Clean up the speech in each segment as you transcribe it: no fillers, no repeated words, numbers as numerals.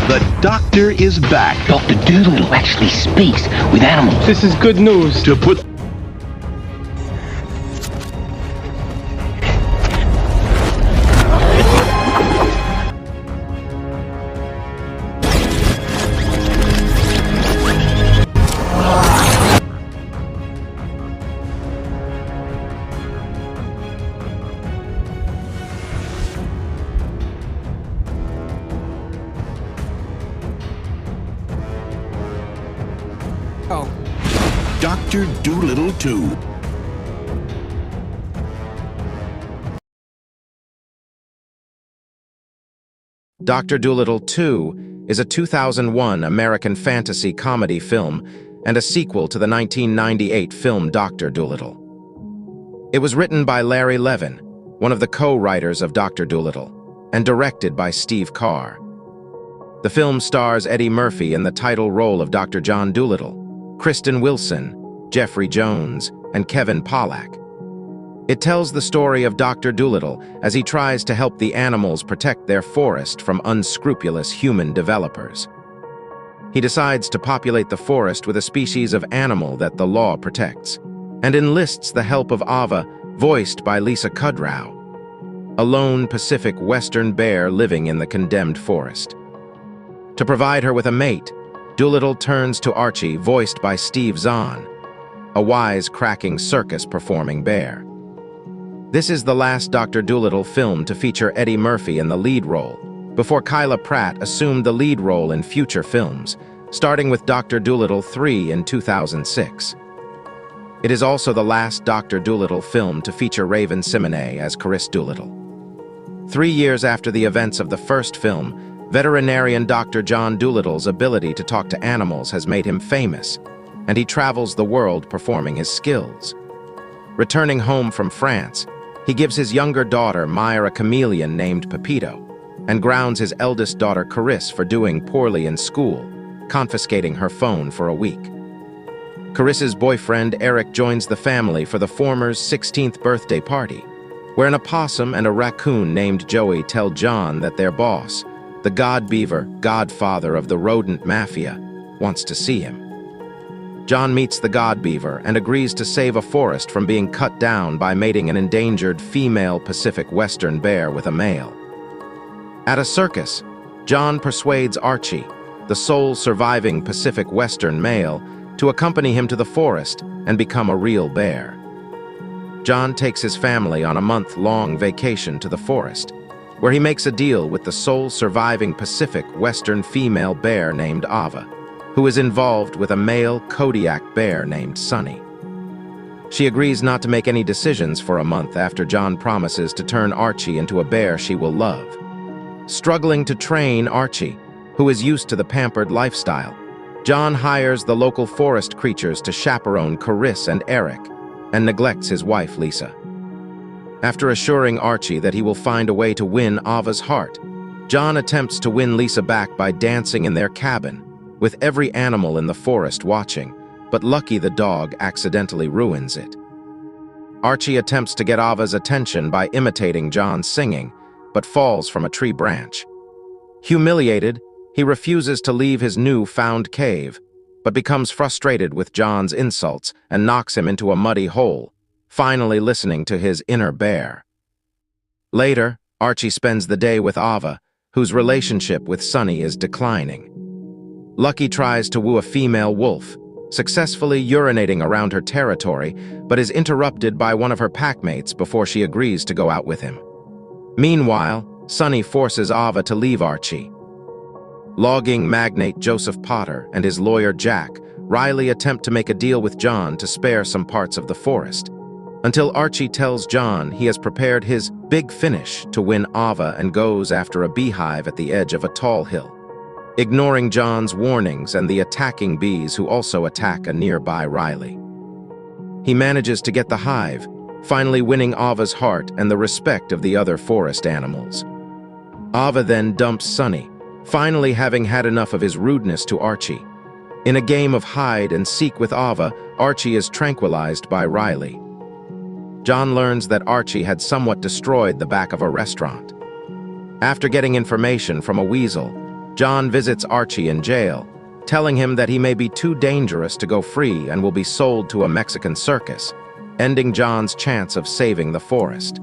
The doctor is back Dr. Dolittle actually speaks with animals. This is good news. to put Dr. Dolittle 2. Dr. Dolittle 2 is a 2001 American fantasy comedy film and a sequel to the 1998 film Dr. Dolittle. It was written by Larry Levin, one of the co-writers of Dr. Dolittle, and directed by Steve Carr. The film stars Eddie Murphy in the title role of Dr. John Dolittle, Kristen Wilson, Jeffrey Jones, and Kevin Pollak. It tells the story of Dr. Dolittle as he tries to help the animals protect their forest from unscrupulous human developers. He decides to populate the forest with a species of animal that the law protects, and enlists the help of Ava, voiced by Lisa Kudrow, a lone Pacific Western bear living in the condemned forest. To provide her with a mate, Dolittle turns to Archie, voiced by Steve Zahn, a wise-cracking circus-performing bear. This is the last Dr. Dolittle film to feature Eddie Murphy in the lead role, before Kyla Pratt assumed the lead role in future films, starting with Dr. Dolittle 3 in 2006. It is also the last Dr. Dolittle film to feature Raven Simonet as Chris Dolittle. 3 years after the events of the first film, veterinarian Dr. John Dolittle's ability to talk to animals has made him famous, and he travels the world performing his skills. Returning home from France, he gives his younger daughter Myra a chameleon named Pepito, and grounds his eldest daughter Carisse for doing poorly in school, confiscating her phone for a week. Carisse's boyfriend Eric joins the family for the former's 16th birthday party, where an opossum and a raccoon named Joey tell John that their boss, the God Beaver, godfather of the rodent mafia, wants to see him. John meets the God Beaver and agrees to save a forest from being cut down by mating an endangered female Pacific Western bear with a male. At a circus, John persuades Archie, the sole surviving Pacific Western male, to accompany him to the forest and become a real bear. John takes his family on a month-long vacation to the forest, where he makes a deal with the sole surviving Pacific Western female bear named Ava, who is involved with a male Kodiak bear named Sunny. She agrees not to make any decisions for a month after John promises to turn Archie into a bear she will love. Struggling to train Archie, who is used to the pampered lifestyle, John hires the local forest creatures to chaperone Carisse and Eric, and neglects his wife Lisa. After assuring Archie that he will find a way to win Ava's heart, John attempts to win Lisa back by dancing in their cabin, with every animal in the forest watching, but Lucky the dog accidentally ruins it. Archie attempts to get Ava's attention by imitating John's singing, but falls from a tree branch. Humiliated, he refuses to leave his new-found cave, but becomes frustrated with John's insults and knocks him into a muddy hole, finally listening to his inner bear. Later, Archie spends the day with Ava, whose relationship with Sunny is declining. Lucky tries to woo a female wolf, successfully urinating around her territory, but is interrupted by one of her packmates before she agrees to go out with him. Meanwhile, Sunny forces Ava to leave Archie. Logging magnate Joseph Potter and his lawyer Jack Riley attempt to make a deal with John to spare some parts of the forest, until Archie tells John he has prepared his big finish to win Ava and goes after a beehive at the edge of a tall hill, ignoring John's warnings and the attacking bees who also attack a nearby Riley. He manages to get the hive, finally winning Ava's heart and the respect of the other forest animals. Ava then dumps Sunny, finally having had enough of his rudeness to Archie. In a game of hide and seek with Ava, Archie is tranquilized by Riley. John learns that Archie had somewhat destroyed the back of a restaurant. After getting information from a weasel, John visits Archie in jail, telling him that he may be too dangerous to go free and will be sold to a Mexican circus, ending John's chance of saving the forest.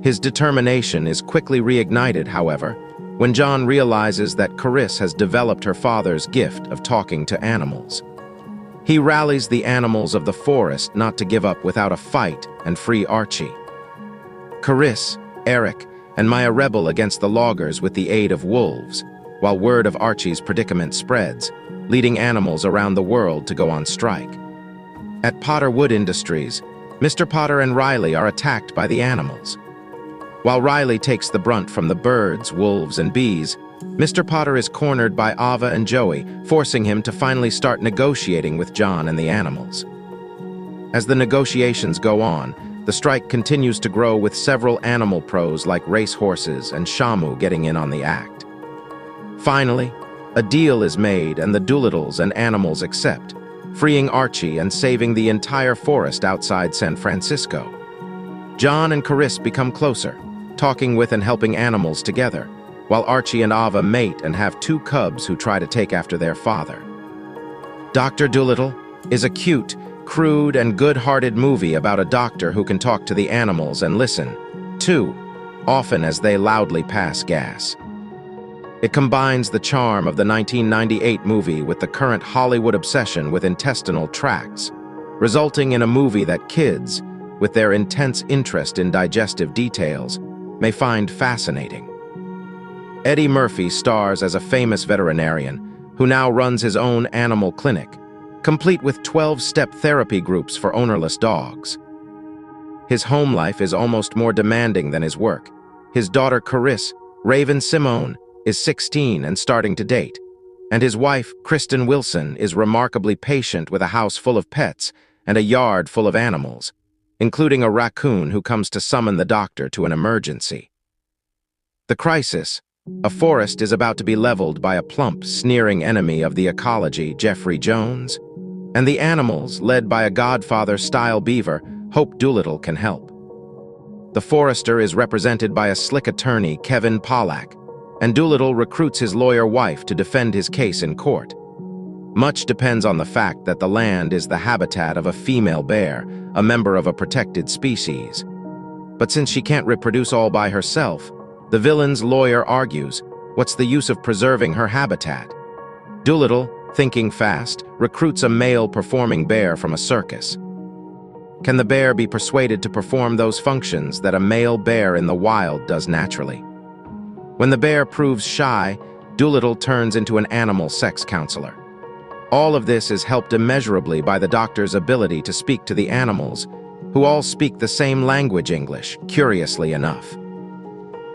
His determination is quickly reignited, however, when John realizes that Kristen has developed her father's gift of talking to animals. He rallies the animals of the forest not to give up without a fight and free Archie. Kristen, Eric, and Maya rebel against the loggers with the aid of wolves, while word of Archie's predicament spreads, leading animals around the world to go on strike. At Potter Wood Industries, Mr. Potter and Riley are attacked by the animals. While Riley takes the brunt from the birds, wolves, and bees, Mr. Potter is cornered by Ava and Joey, forcing him to finally start negotiating with John and the animals. As the negotiations go on, the strike continues to grow with several animal pros like race horses and Shamu getting in on the act. Finally, a deal is made and the Dolittles and animals accept, freeing Archie and saving the entire forest outside San Francisco. John and Kristen become closer, talking with and helping animals together, while Archie and Ava mate and have 2 cubs who try to take after their father. Dr. Dolittle is a cute, crude, and good-hearted movie about a doctor who can talk to the animals and listen, too, often as they loudly pass gas. It combines the charm of the 1998 movie with the current Hollywood obsession with intestinal tracts, resulting in a movie that kids, with their intense interest in digestive details, may find fascinating. Eddie Murphy stars as a famous veterinarian who now runs his own animal clinic, complete with 12-step therapy groups for ownerless dogs. His home life is almost more demanding than his work. His daughter Kristen, Raven Simone, is 16 and starting to date, and his wife, Kristen Wilson, is remarkably patient with a house full of pets and a yard full of animals, including a raccoon who comes to summon the doctor to an emergency. The crisis: a forest is about to be leveled by a plump, sneering enemy of the ecology, Jeffrey Jones, and the animals, led by a Godfather-style beaver, hope Dolittle can help. The forester is represented by a slick attorney, Kevin Pollack, and Dolittle recruits his lawyer wife to defend his case in court. Much depends on the fact that the land is the habitat of a female bear, a member of a protected species. But since she can't reproduce all by herself, the villain's lawyer argues, what's the use of preserving her habitat? Dolittle, thinking fast, recruits a male performing bear from a circus. Can the bear be persuaded to perform those functions that a male bear in the wild does naturally? When the bear proves shy, Dolittle turns into an animal sex counselor. All of this is helped immeasurably by the doctor's ability to speak to the animals, who all speak the same language, English, curiously enough.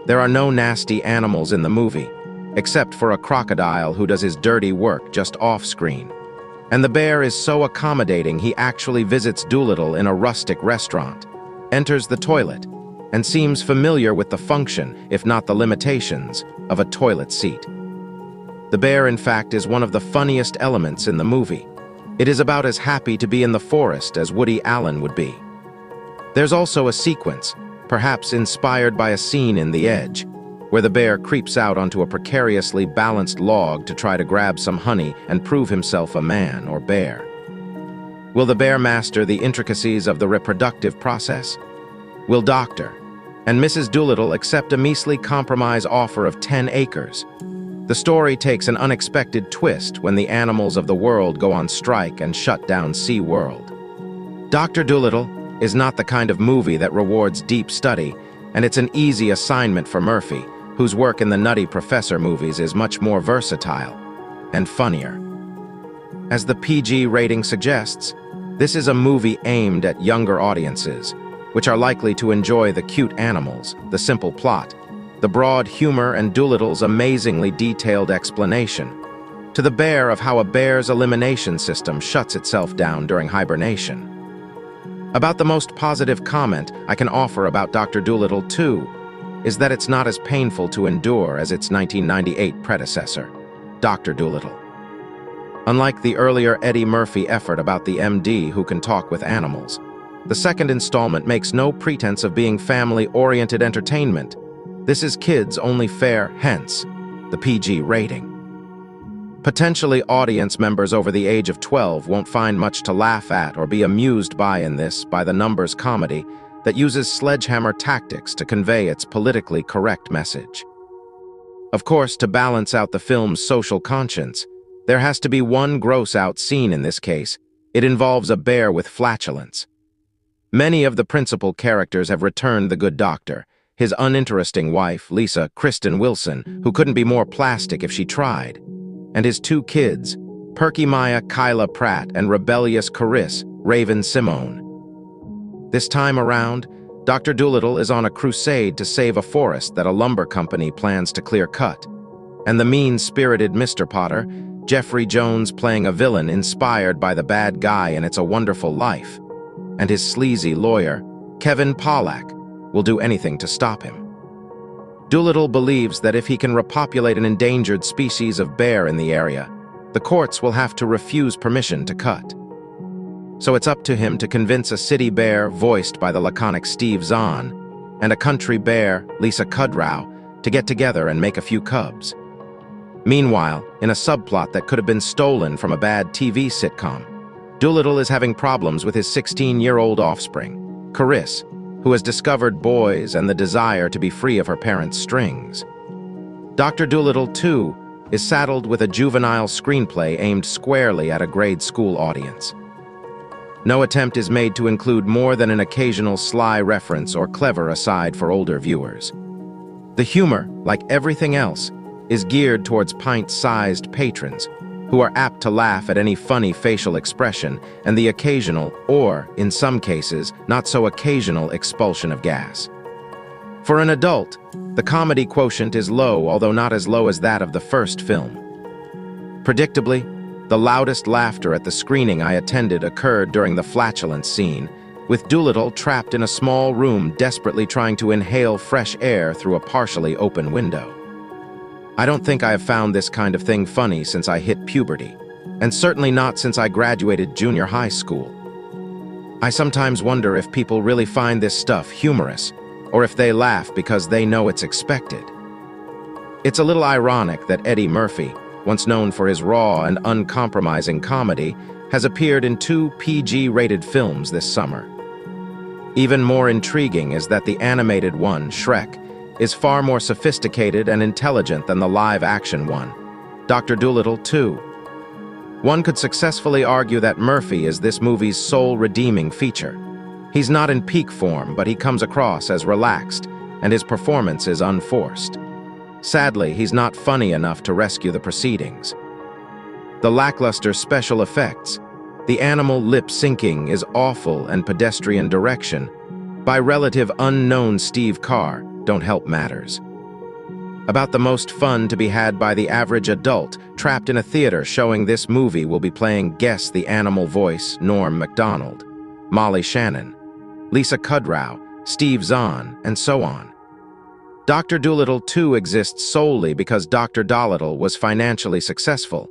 There are no nasty animals in the movie, except for a crocodile who does his dirty work just off-screen. And the bear is so accommodating he actually visits Dolittle in a rustic restaurant, enters the toilet, and seems familiar with the function, if not the limitations, of a toilet seat. The bear, in fact, is one of the funniest elements in the movie. It is about as happy to be in the forest as Woody Allen would be. There's also a sequence, perhaps inspired by a scene in The Edge, where the bear creeps out onto a precariously balanced log to try to grab some honey and prove himself a man or bear. Will the bear master the intricacies of the reproductive process? Will Dr. and Mrs. Dolittle accept a measly compromise offer of 10 acres? The story takes an unexpected twist when the animals of the world go on strike and shut down SeaWorld. Dr. Dolittle is not the kind of movie that rewards deep study, and it's an easy assignment for Murphy, whose work in the Nutty Professor movies is much more versatile and funnier. As the PG rating suggests, this is a movie aimed at younger audiences, which are likely to enjoy the cute animals, the simple plot, the broad humor, and Dolittle's amazingly detailed explanation, to the bear of how a bear's elimination system shuts itself down during hibernation. About the most positive comment I can offer about Dr. Dolittle 2 is that it's not as painful to endure as its 1998 predecessor, Dr. Dolittle. Unlike the earlier Eddie Murphy effort about the MD who can talk with animals, the second installment makes no pretense of being family-oriented entertainment. This is kids' only fare, hence, the PG rating. Potentially audience members over the age of 12 won't find much to laugh at or be amused by in this by-the-numbers comedy that uses sledgehammer tactics to convey its politically correct message. Of course, to balance out the film's social conscience, there has to be one gross-out scene in this case. It involves a bear with flatulence. Many of the principal characters have returned the good doctor, his uninteresting wife, Lisa Kristen Wilson, who couldn't be more plastic if she tried, and his two kids, Perky Maya Kyla Pratt and rebellious Carisse Raven Simone. This time around, Dr. Dolittle is on a crusade to save a forest that a lumber company plans to clear cut, and the mean-spirited Mr. Potter, Jeffrey Jones playing a villain inspired by the bad guy in It's a Wonderful Life, and his sleazy lawyer, Kevin Pollak, will do anything to stop him. Dolittle believes that if he can repopulate an endangered species of bear in the area, the courts will have to refuse permission to cut. So it's up to him to convince a city bear voiced by the laconic Steve Zahn and a country bear, Lisa Kudrow, to get together and make a few cubs. Meanwhile, in a subplot that could have been stolen from a bad TV sitcom, Dolittle is having problems with his 16-year-old offspring, Carisse, who has discovered boys and the desire to be free of her parents' strings. Dr. Dolittle, too, is saddled with a juvenile screenplay aimed squarely at a grade school audience. No attempt is made to include more than an occasional sly reference or clever aside for older viewers. The humor, like everything else, is geared towards pint-sized patrons, who are apt to laugh at any funny facial expression and the occasional, or, in some cases, not so occasional expulsion of gas. For an adult, the comedy quotient is low, although not as low as that of the first film. Predictably, the loudest laughter at the screening I attended occurred during the flatulence scene, with Dolittle trapped in a small room desperately trying to inhale fresh air through a partially open window. I don't think I have found this kind of thing funny since I hit puberty, and certainly not since I graduated junior high school. I sometimes wonder if people really find this stuff humorous, or if they laugh because they know it's expected. It's a little ironic that Eddie Murphy, once known for his raw and uncompromising comedy, has appeared in 2 PG-rated films this summer. Even more intriguing is that the animated one, Shrek, is far more sophisticated and intelligent than the live-action one, Dr. Dolittle 2. One could successfully argue that Murphy is this movie's sole redeeming feature. He's not in peak form, but he comes across as relaxed, and his performance is unforced. Sadly, he's not funny enough to rescue the proceedings. The lackluster special effects, the animal lip-syncing is awful, and pedestrian direction, by relative unknown Steve Carr, don't help matters. About the most fun to be had by the average adult trapped in a theater showing this movie will be playing Guess the Animal voice Norm Macdonald, Molly Shannon, Lisa Kudrow, Steve Zahn, and so on. Dr. Dolittle 2 exists solely because Dr. Dolittle was financially successful.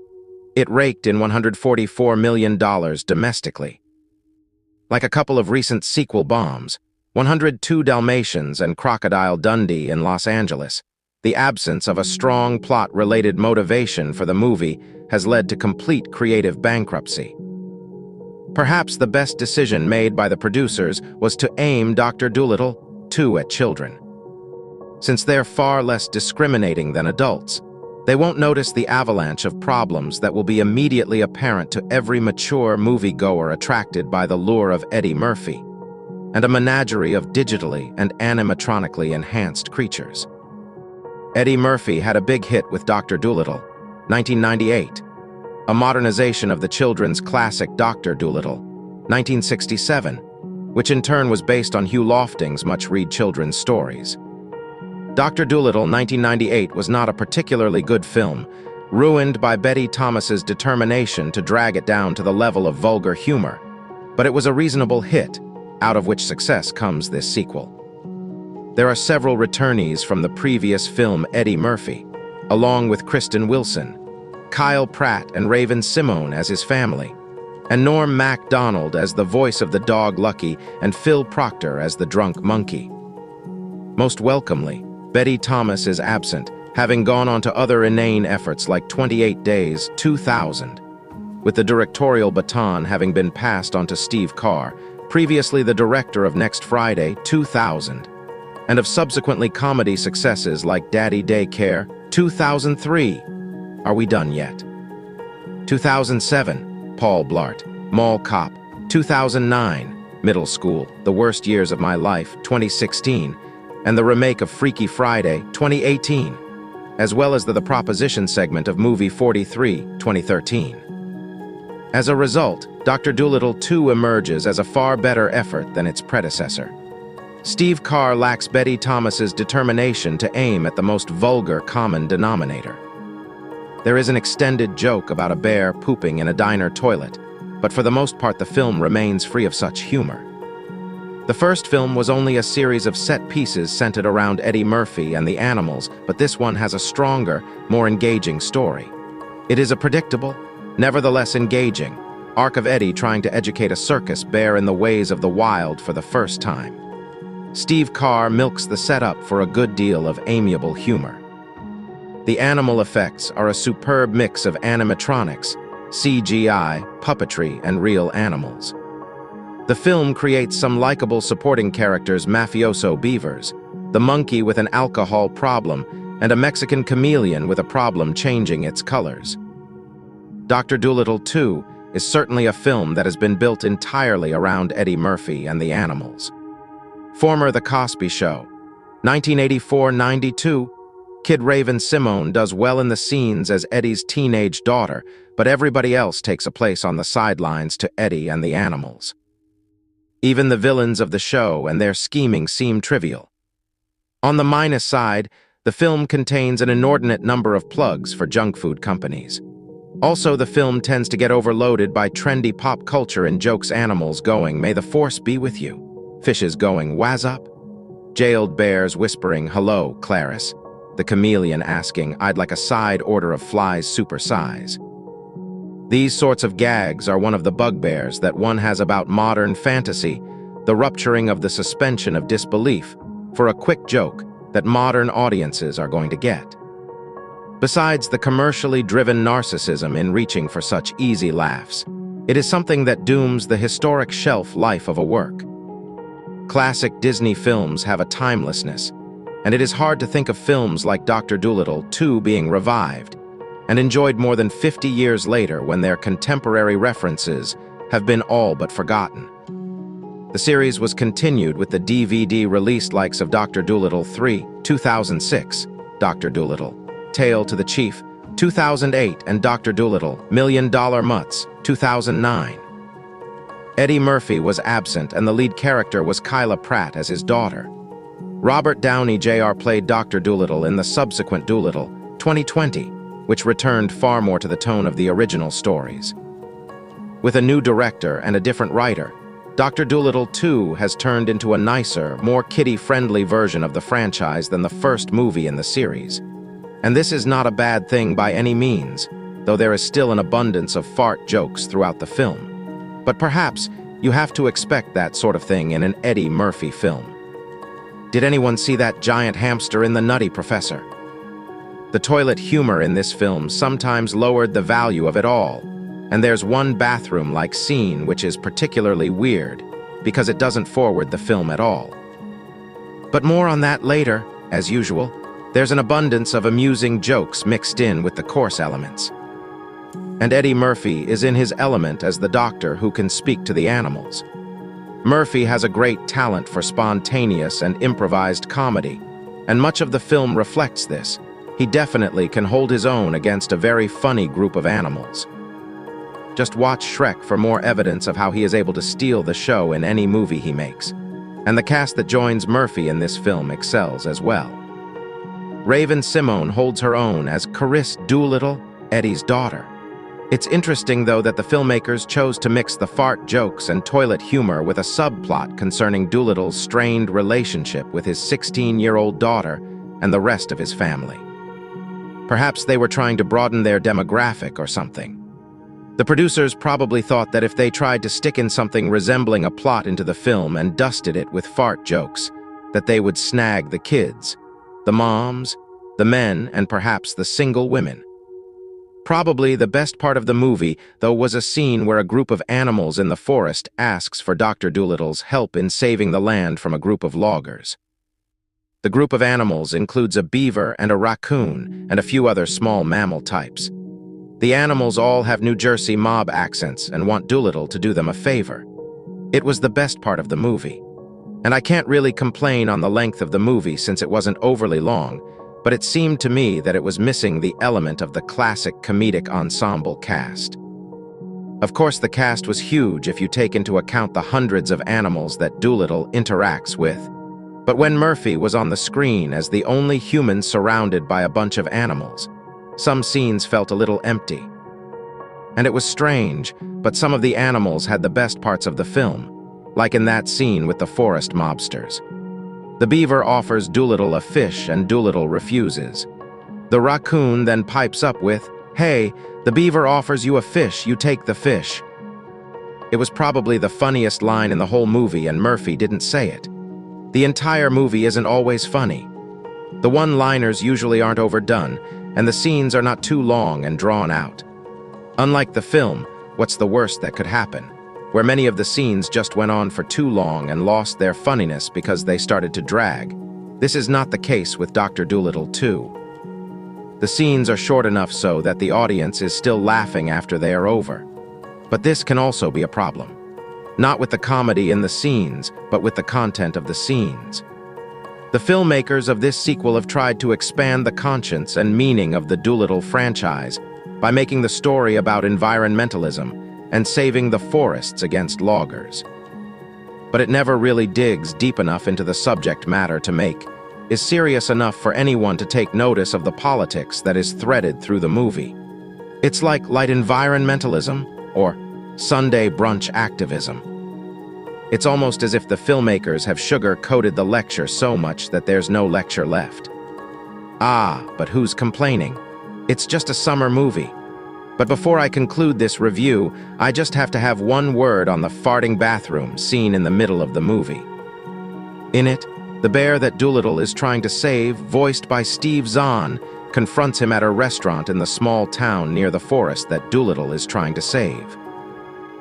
It raked in $144 million domestically. Like a couple of recent sequel bombs, 102 Dalmatians and Crocodile Dundee in Los Angeles, the absence of a strong plot-related motivation for the movie has led to complete creative bankruptcy. Perhaps the best decision made by the producers was to aim Dr. Dolittle 2 at children. Since they're far less discriminating than adults, they won't notice the avalanche of problems that will be immediately apparent to every mature moviegoer attracted by the lure of Eddie Murphy, and a menagerie of digitally and animatronically enhanced creatures. Eddie Murphy had a big hit with Dr. Dolittle, 1998, a modernization of the children's classic Dr. Dolittle, 1967, which in turn was based on Hugh Lofting's much-read children's stories. Dr. Dolittle, 1998, was not a particularly good film, ruined by Betty Thomas's determination to drag it down to the level of vulgar humor, but it was a reasonable hit, out of which success comes this sequel. There are several returnees from the previous film Eddie Murphy, along with Kristen Wilson, Kyle Pratt and Raven Simone as his family, and Norm Macdonald as the voice of the dog Lucky and Phil Proctor as the drunk monkey. Most welcomely, Betty Thomas is absent, having gone on to other inane efforts like 28 Days, 2000, with the directorial baton having been passed on to Steve Carr, previously the director of Next Friday, 2000, and of subsequently comedy successes like Daddy Daycare, 2003. Are we done yet? 2007, Paul Blart, Mall Cop, 2009, Middle School, The Worst Years of My Life, 2016, and the remake of Freaky Friday, 2018, as well as the Proposition segment of Movie 43, 2013. As a result, Dr. Dolittle 2 emerges as a far better effort than its predecessor. Steve Carr lacks Betty Thomas's determination to aim at the most vulgar common denominator. There is an extended joke about a bear pooping in a diner toilet, but for the most part the film remains free of such humor. The first film was only a series of set pieces centered around Eddie Murphy and the animals, but this one has a stronger, more engaging story. It is a predictable, nevertheless engaging, arc of Eddie trying to educate a circus bear in the ways of the wild for the first time. Steve Carr milks the setup for a good deal of amiable humor. The animal effects are a superb mix of animatronics, CGI, puppetry, and real animals. The film creates some likable supporting characters: mafioso beavers, the monkey with an alcohol problem, and a Mexican chameleon with a problem changing its colors. Dr. Dolittle 2 is certainly a film that has been built entirely around Eddie Murphy and the animals. Former The Cosby Show, 1984-92, Kid Raven Simone does well in the scenes as Eddie's teenage daughter, but everybody else takes a place on the sidelines to Eddie and the animals. Even the villains of the show and their scheming seem trivial. On the minus side, the film contains an inordinate number of plugs for junk food companies. Also, the film tends to get overloaded by trendy pop culture and jokes: animals going, "May the force be with you," fishes going, "Waz up," jailed bears whispering, "Hello, Clarice," the chameleon asking, "I'd like a side order of flies super size." These sorts of gags are one of the bugbears that one has about modern fantasy, the rupturing of the suspension of disbelief for a quick joke that modern audiences are going to get. Besides the commercially driven narcissism in reaching for such easy laughs, it is something that dooms the historic shelf life of a work. Classic Disney films have a timelessness, and it is hard to think of films like Dr. Dolittle 2 being revived and enjoyed more than 50 years later when their contemporary references have been all but forgotten. The series was continued with the DVD released likes of Dr. Dolittle 3, 2006, Dr. Dolittle, Tale to the Chief, 2008, and Dr. Dolittle, $1 Million Mutts, 2009. Eddie Murphy was absent, and the lead character was Kyla Pratt as his daughter. Robert Downey Jr. played Dr. Dolittle in the subsequent Dolittle, 2020, which returned far more to the tone of the original stories. With a new director and a different writer, Dr. Dolittle 2 has turned into a nicer, more kiddie-friendly version of the franchise than the first movie in the series. And this is not a bad thing by any means, though there is still an abundance of fart jokes throughout the film. But perhaps you have to expect that sort of thing in an Eddie Murphy film. Did anyone see that giant hamster in The Nutty Professor? The toilet humor in this film sometimes lowered the value of it all, and there's one bathroom-like scene which is particularly weird because it doesn't forward the film at all. But more on that later. As usual, there's an abundance of amusing jokes mixed in with the coarse elements. And Eddie Murphy is in his element as the doctor who can speak to the animals. Murphy has a great talent for spontaneous and improvised comedy, and much of the film reflects this. He definitely can hold his own against a very funny group of animals. Just watch Shrek for more evidence of how he is able to steal the show in any movie he makes. And the cast that joins Murphy in this film excels as well. Raven Simone holds her own as Kristen Dolittle, Eddie's daughter. It's interesting, though, that the filmmakers chose to mix the fart jokes and toilet humor with a subplot concerning Dolittle's strained relationship with his 16-year-old daughter and the rest of his family. Perhaps they were trying to broaden their demographic or something. The producers probably thought that if they tried to stick in something resembling a plot into the film and dusted it with fart jokes, that they would snag the kids, the moms, the men, and perhaps the single women. Probably the best part of the movie, though, was a scene where a group of animals in the forest asks for Dr. Dolittle's help in saving the land from a group of loggers. The group of animals includes a beaver and a raccoon and a few other small mammal types. The animals all have New Jersey mob accents and want Dolittle to do them a favor. It was the best part of the movie. And I can't really complain on the length of the movie since it wasn't overly long, but it seemed to me that it was missing the element of the classic comedic ensemble cast. Of course, the cast was huge if you take into account the hundreds of animals that Dolittle interacts with. But when Murphy was on the screen as the only human surrounded by a bunch of animals, some scenes felt a little empty. And it was strange, but some of the animals had the best parts of the film, like in that scene with the forest mobsters. The beaver offers Dolittle a fish and Dolittle refuses. The raccoon then pipes up with, "Hey, the beaver offers you a fish, you take the fish." It was probably the funniest line in the whole movie and Murphy didn't say it. The entire movie isn't always funny. The one-liners usually aren't overdone, and the scenes are not too long and drawn out. Unlike the film, What's the Worst That Could Happen?, where many of the scenes just went on for too long and lost their funniness because they started to drag. This is not the case with Dr. Dolittle 2. The scenes are short enough so that the audience is still laughing after they are over. But this can also be a problem. Not with the comedy in the scenes, but with the content of the scenes. The filmmakers of this sequel have tried to expand the conscience and meaning of the Dolittle franchise by making the story about environmentalism and saving the forests against loggers. But it never really digs deep enough into the subject matter to make is serious enough for anyone to take notice of the politics that is threaded through the movie. It's like light environmentalism or Sunday brunch activism. It's almost as if the filmmakers have sugar-coated the lecture so much that there's no lecture left. Ah, but who's complaining? It's just a summer movie. But before I conclude this review, I just have to have one word on the farting bathroom scene in the middle of the movie. In it, the bear that Dolittle is trying to save, voiced by Steve Zahn, confronts him at a restaurant in the small town near the forest that Dolittle is trying to save.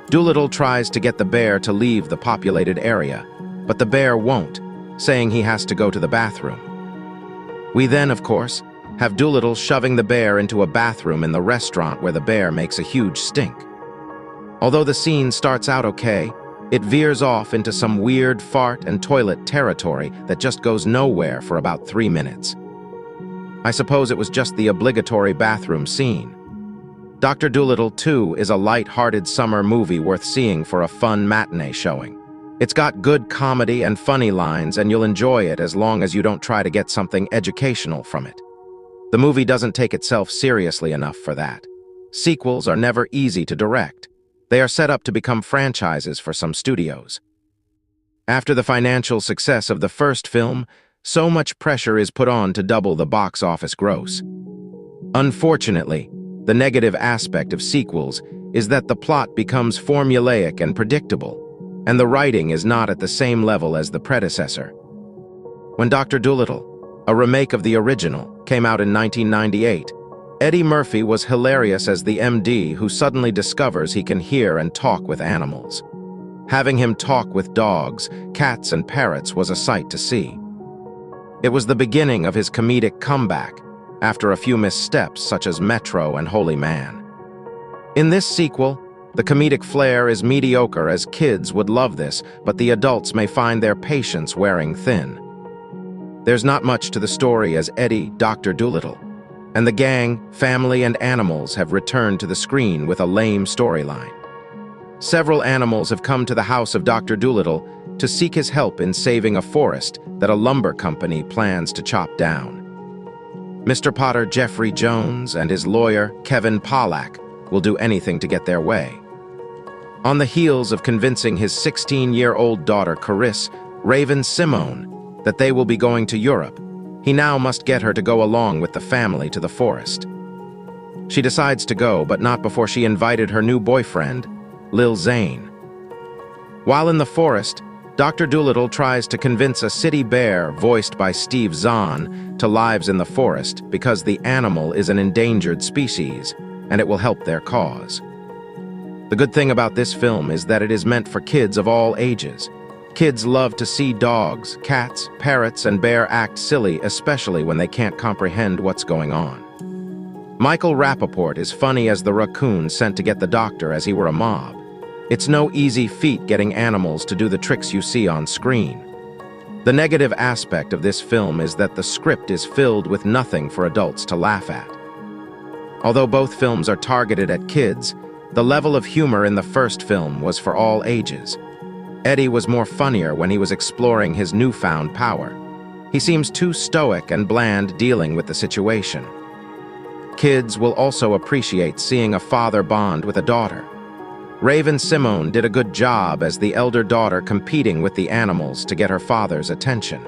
Dolittle tries to get the bear to leave the populated area, but the bear won't, saying he has to go to the bathroom. We then, of course, have Dolittle shoving the bear into a bathroom in the restaurant where the bear makes a huge stink. Although the scene starts out okay, it veers off into some weird fart and toilet territory that just goes nowhere for about 3 minutes. I suppose it was just the obligatory bathroom scene. Dr. Dolittle 2 is a light-hearted summer movie worth seeing for a fun matinee showing. It's got good comedy and funny lines, and you'll enjoy it as long as you don't try to get something educational from it. The movie doesn't take itself seriously enough for that. Sequels are never easy to direct. They are set up to become franchises for some studios. After the financial success of the first film, so much pressure is put on to double the box office gross. Unfortunately, the negative aspect of sequels is that the plot becomes formulaic and predictable, and the writing is not at the same level as the predecessor. When Dr. Dolittle, a remake of the original, came out in 1998, Eddie Murphy was hilarious as the MD who suddenly discovers he can hear and talk with animals. Having him talk with dogs, cats, and parrots was a sight to see. It was the beginning of his comedic comeback, after a few missteps such as Metro and Holy Man. In this sequel, the comedic flair is mediocre as kids would love this, but the adults may find their patience wearing thin. There's not much to the story as Eddie, Dr. Dolittle, and the gang, family, and animals have returned to the screen with a lame storyline. Several animals have come to the house of Dr. Dolittle to seek his help in saving a forest that a lumber company plans to chop down. Mr. Potter Jeffrey Jones and his lawyer, Kevin Pollack, will do anything to get their way. On the heels of convincing his 16-year-old daughter, Carisse Raven Simone, that they will be going to Europe, he now must get her to go along with the family to the forest. She decides to go, but not before she invited her new boyfriend, Lil Zane. While in the forest, Dr. Dolittle tries to convince a city bear, voiced by Steve Zahn, to lives in the forest because the animal is an endangered species, and it will help their cause. The good thing about this film is that it is meant for kids of all ages. Kids love to see dogs, cats, parrots, and bear act silly, especially when they can't comprehend what's going on. Michael Rappaport is funny as the raccoon sent to get the doctor as he were a mob. It's no easy feat getting animals to do the tricks you see on screen. The negative aspect of this film is that the script is filled with nothing for adults to laugh at. Although both films are targeted at kids, the level of humor in the first film was for all ages. Eddie was more funnier when he was exploring his newfound power. He seems too stoic and bland dealing with the situation. Kids will also appreciate seeing a father bond with a daughter. Raven Simone did a good job as the elder daughter competing with the animals to get her father's attention.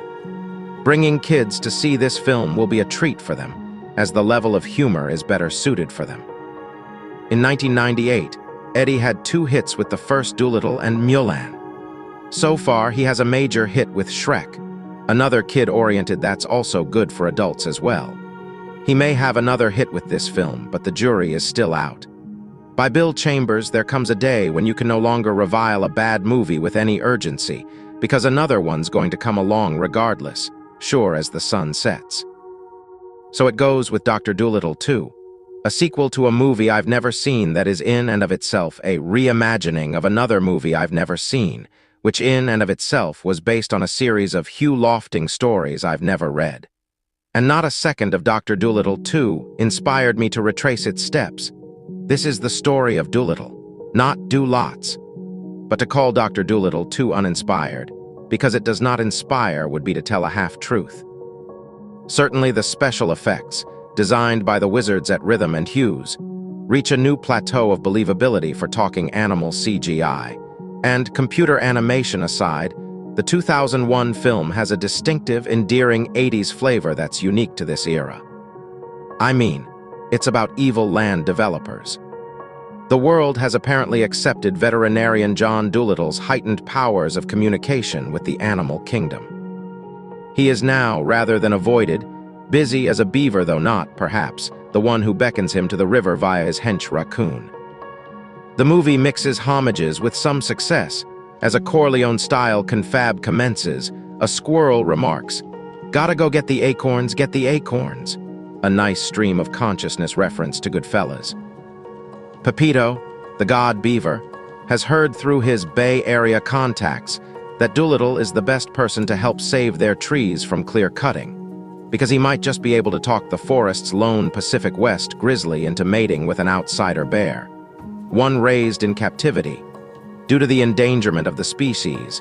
Bringing kids to see this film will be a treat for them, as the level of humor is better suited for them. In 1998, Eddie had 2 hits with the first Dolittle and Mulan. So far, he has a major hit with Shrek, another kid-oriented that's also good for adults as well. He may have another hit with this film, but the jury is still out. By Bill Chambers, there comes a day when you can no longer revile a bad movie with any urgency, because another one's going to come along regardless, sure as the sun sets. So it goes with Dr. Dolittle 2, a sequel to a movie I've never seen that is in and of itself a reimagining of another movie I've never seen, which in and of itself was based on a series of Hugh Lofting stories I've never read. And not a second of Dr. Dolittle 2 inspired me to retrace its steps. This is the story of Dolittle, not Do-Lots. But to call Dr. Dolittle 2 uninspired, because it does not inspire, would be to tell a half-truth. Certainly the special effects, designed by the wizards at Rhythm and Hues, reach a new plateau of believability for talking animal CGI. And computer animation aside, the 2001 film has a distinctive, endearing 80s flavor that's unique to this era. I mean, it's about evil land developers. The world has apparently accepted veterinarian John Dolittle's heightened powers of communication with the animal kingdom. He is now, rather than avoided, busy as a beaver, though not, perhaps, the one who beckons him to the river via his hench raccoon. The movie mixes homages with some success. As a Corleone-style confab commences, a squirrel remarks, "Gotta go get the acorns, get the acorns." A nice stream of consciousness reference to Goodfellas. Pepito, the god beaver, has heard through his Bay Area contacts that Dolittle is the best person to help save their trees from clear-cutting, because he might just be able to talk the forest's lone Pacific West grizzly into mating with an outsider bear, one raised in captivity. Due to the endangerment of the species,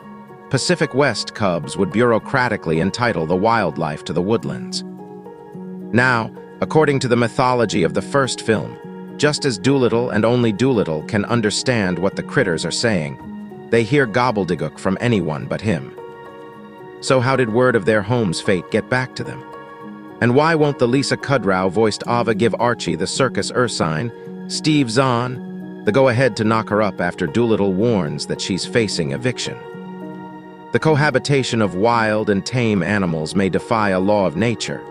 Pacific West cubs would bureaucratically entitle the wildlife to the woodlands. Now, according to the mythology of the first film, just as Dolittle and only Dolittle can understand what the critters are saying, they hear gobbledygook from anyone but him. So how did word of their home's fate get back to them? And why won't the Lisa Kudrow-voiced Ava give Archie the circus ursine, Steve Zahn, the go-ahead to knock her up after Dolittle warns that she's facing eviction? The cohabitation of wild and tame animals may defy a law of nature,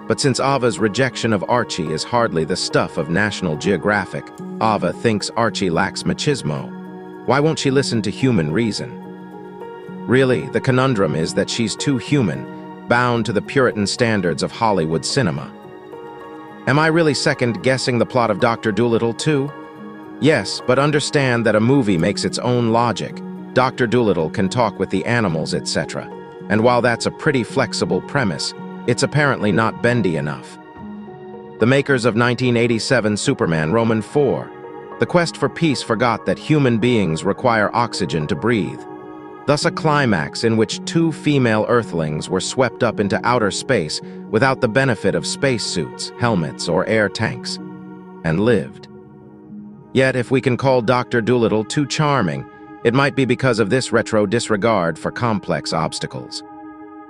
but since Ava's rejection of Archie is hardly the stuff of National Geographic, Ava thinks Archie lacks machismo. Why won't she listen to human reason? Really, the conundrum is that she's too human, bound to the Puritan standards of Hollywood cinema. Am I really second-guessing the plot of Dr. Dolittle 2? Yes, but understand that a movie makes its own logic. Dr. Dolittle can talk with the animals, etc. And while that's a pretty flexible premise, it's apparently not bendy enough. The makers of 1987 Superman Roman 4, The Quest for Peace, forgot that human beings require oxygen to breathe. Thus a climax in which 2 female Earthlings were swept up into outer space without the benefit of spacesuits, helmets, or air tanks, and lived. Yet, if we can call Dr. Dolittle too charming, it might be because of this retro disregard for complex obstacles.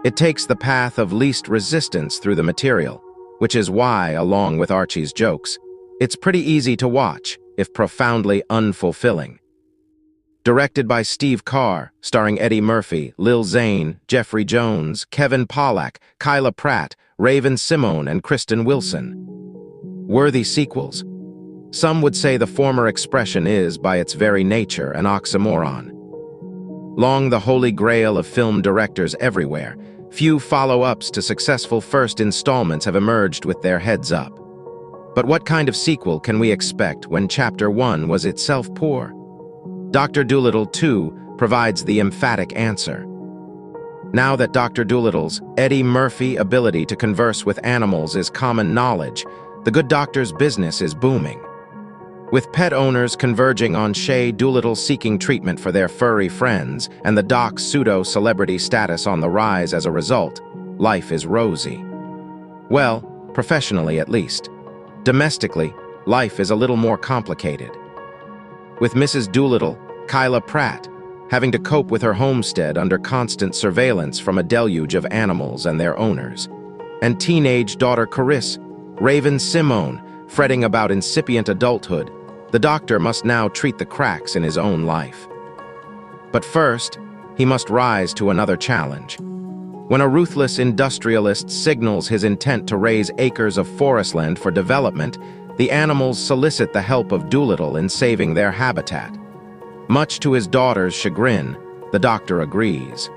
It takes the path of least resistance through the material, which is why, along with Archie's jokes, it's pretty easy to watch, if profoundly unfulfilling. Directed by Steve Carr, starring Eddie Murphy, Lil Zane, Jeffrey Jones, Kevin Pollak, Kyla Pratt, Raven Simone, and Kristen Wilson. Worthy sequels. Some would say the former expression is, by its very nature, an oxymoron. Long the holy grail of film directors everywhere, few follow-ups to successful first installments have emerged with their heads up. But what kind of sequel can we expect when Chapter 1 was itself poor? Dr. Dolittle 2 provides the emphatic answer. Now that Dr. Dolittle's Eddie Murphy ability to converse with animals is common knowledge, the good doctor's business is booming. With pet owners converging on Shay Dolittle seeking treatment for their furry friends and the doc's pseudo-celebrity status on the rise as a result, life is rosy. Well, professionally at least. Domestically, life is a little more complicated. With Mrs. Dolittle, Kyla Pratt, having to cope with her homestead under constant surveillance from a deluge of animals and their owners, and teenage daughter Carisse, Raven Simone, fretting about incipient adulthood, the doctor must now treat the cracks in his own life. But first, he must rise to another challenge. When a ruthless industrialist signals his intent to raise acres of forest land for development, the animals solicit the help of Dolittle in saving their habitat. Much to his daughter's chagrin, the doctor agrees.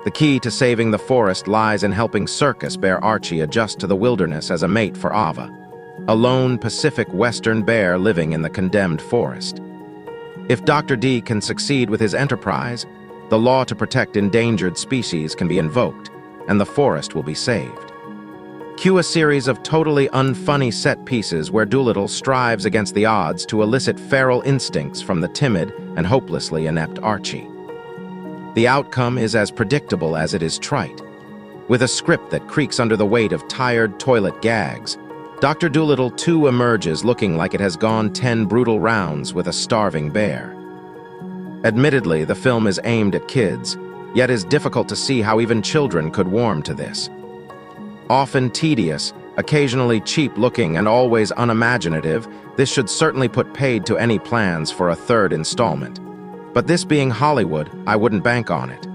The key to saving the forest lies in helping Circus bear Archie adjust to the wilderness as a mate for Ava, a lone Pacific Western bear living in the condemned forest. If Dr. D can succeed with his enterprise, the law to protect endangered species can be invoked, and the forest will be saved. Cue a series of totally unfunny set pieces where Dolittle strives against the odds to elicit feral instincts from the timid and hopelessly inept Archie. The outcome is as predictable as it is trite. With a script that creaks under the weight of tired toilet gags, Dr. Dolittle 2 emerges looking like it has gone 10 brutal rounds with a starving bear. Admittedly, the film is aimed at kids, yet is difficult to see how even children could warm to this. Often tedious, occasionally cheap-looking, and always unimaginative, this should certainly put paid to any plans for a third installment. But this being Hollywood, I wouldn't bank on it.